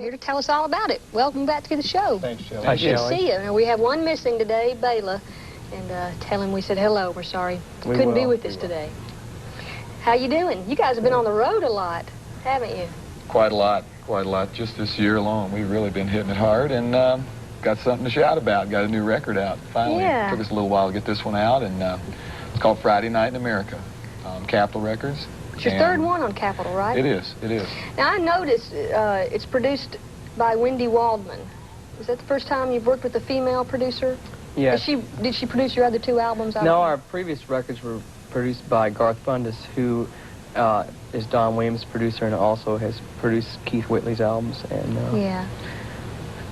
here to tell us all about it. Welcome back to the show. Thanks, Shelly. Hi, Good to Shelly. see you. Now, we have one missing today, Bela, and tell him we said hello. We're sorry. We Couldn't be will. with us today. How you doing? You guys have been on the road a lot, haven't you? Quite a lot, quite a lot. Just this year alone, we've really been hitting it hard, and got something to shout about. Got a new record out, finally. Yeah. It took us a little while to get this one out, and it's called Friday Night in America on Capitol Records. It's your third one on Capitol, right? It is, it is. Now, I noticed it's produced by Wendy Waldman. Is that the first time you've worked with a female producer? Yes. Did she produce your other two albums? No, our previous records were produced by Garth Bundes, who is Don Williams' producer and also has produced Keith Whitley's albums, and Yeah.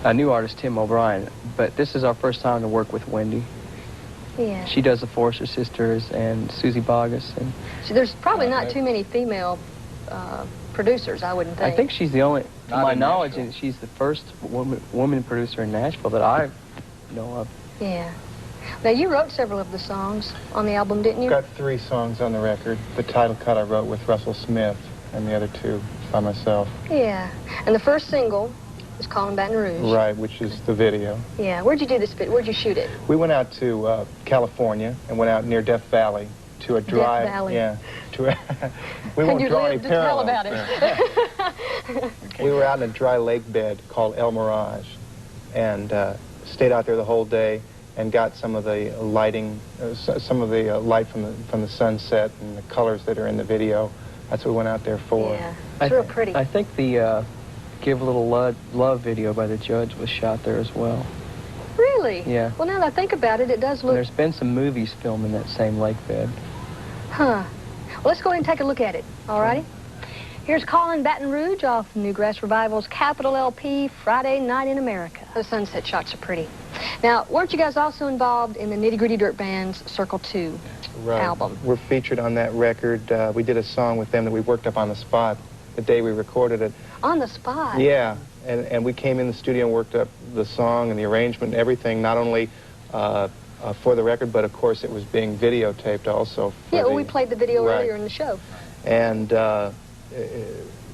a new artist, Tim O'Brien. But this is our first time to work with Wendy. Yeah. She does the Forrester Sisters and Susie Boggess. And So there's probably not too many female producers, I wouldn't think. I think she's the only, to Not my in knowledge, Nashville. she's the first woman producer in Nashville that I know of. Yeah. Now, you wrote several of the songs on the album, didn't you? Got 3 songs on the record. The title cut I wrote with Russell Smith, and the other 2 by myself. Yeah. And the first single is Calling Baton Rouge. Right, which is the video. Yeah. Where'd you do this video? Where'd you shoot it? We went out to California and went out near Death Valley to a dry... Valley. Yeah. To a we And won't you draw any lived to tell parallels about there. it. We were out in a dry lake bed called El Mirage, and stayed out there the whole day and got some of the lighting, some of the light from the sunset and the colors that are in the video. That's what we went out there for. Yeah. It's real pretty. I think the Give a Little Love video by the Judge was shot there as well. Really? Yeah. Well, now that I think about it, it does And look... there's been some movies filmed in that same lake bed. Huh. Well, let's go ahead and take a look at it, all righty? Here's Calling Baton Rouge off Newgrass Revival's Capitol LP, Friday Night in America. The sunset shots are pretty. Now, weren't you guys also involved in the Nitty Gritty Dirt Band's Circle 2 album? We're featured on that record. We did a song with them that we worked up on the spot the day we recorded it. On the spot? Yeah, and we came in the studio and worked up the song and the arrangement and everything, not only for the record, but of course it was being videotaped also. Yeah, well, we played the video earlier in the show. And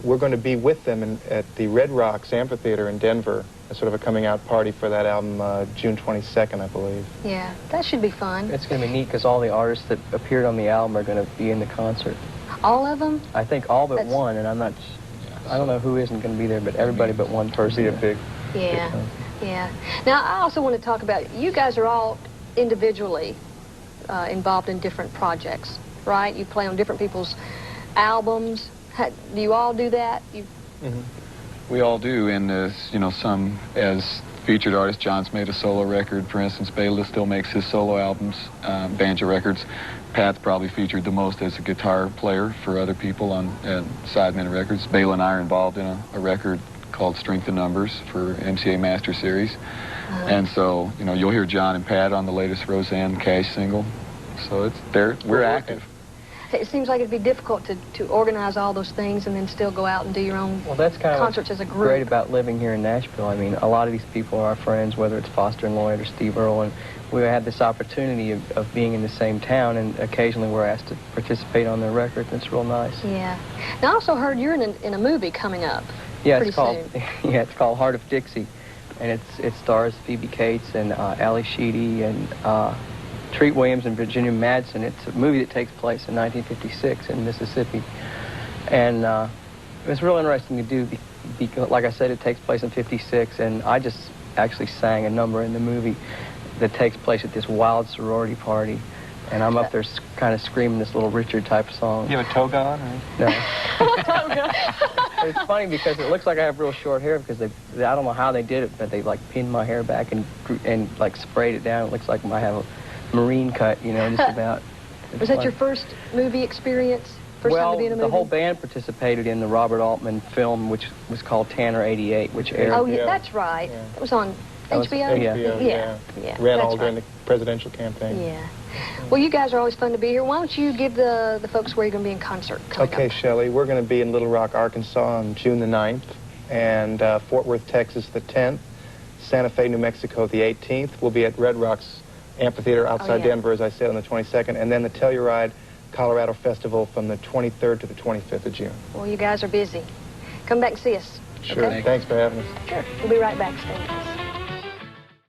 we're going to be with them at the Red Rocks Amphitheater in Denver, a sort of a coming out party for that album, June 22nd, I believe. Yeah, that should be fun. It's going to be neat because all the artists that appeared on the album are going to be in the concert. All of them? I think all but one, and I don't know who isn't going to be there, but everybody but one person. It'll be a big... Yeah, yeah. Now, I also want to talk about, you guys are all individually involved in different projects, right? You play on different people's albums. Do you all do that? We all do, and you know, some as featured artists. John's made a solo record, for instance. Bela still makes his solo albums, banjo records. Pat's probably featured the most as a guitar player for other people on Sidemen Records. Bela and I are involved in a record called Strength in Numbers for MCA Master Series. And so, you know, you'll hear John and Pat on the latest Roseanne Cash single. So it's there. We're active. It seems like it'd be difficult to organize all those things and then still go out and do your own that's kind concerts of as a group. Great about living here in Nashville. I mean, a lot of these people are our friends, whether it's Foster and Lloyd or Steve Earle, and we had this opportunity of being in the same town, and occasionally we're asked to participate on their records, and it's real nice. Yeah. Now, I also heard you're in a movie coming up. Yeah, pretty it's called soon. yeah, it's called Heart of Dixie, and it stars Phoebe Cates and Ali Sheedy and Treat Williams and Virginia Madsen. It's a movie that takes place in 1956 in Mississippi, and it's real interesting to do because, like I said, it takes place in '56, and I just actually sang a number in the movie that takes place at this wild sorority party, and I'm up there kind of screaming this Little Richard type song. You have a toga on? Or? No. It's funny because it looks like I have real short hair because I don't know how they did it, but they like pinned my hair back and like sprayed it down. It looks like I have a marine cut, you know, just about. Was that your first movie experience? First time to be in a movie? The whole band participated in the Robert Altman film, which was called Tanner 88, which aired. Oh, yeah, that's right. Yeah. It was on That was- HBO? yeah. Yeah. Ran that's all during right. the presidential campaign. Yeah. Well, you guys are always fun to be here. Why don't you give the folks where you're going to be in concert coming Okay, up? Shelly, we're going to be in Little Rock, Arkansas on June the 9th, and Fort Worth, Texas the 10th, Santa Fe, New Mexico the 18th. We'll be at Red Rocks Amphitheater outside Denver, as I said, on the 22nd, and then the Telluride Colorado Festival from the 23rd to the 25th of June. Well, you guys are busy. Come back and see us. Sure. Okay? Thanks for having us. Sure. We'll be right back. Stay with us.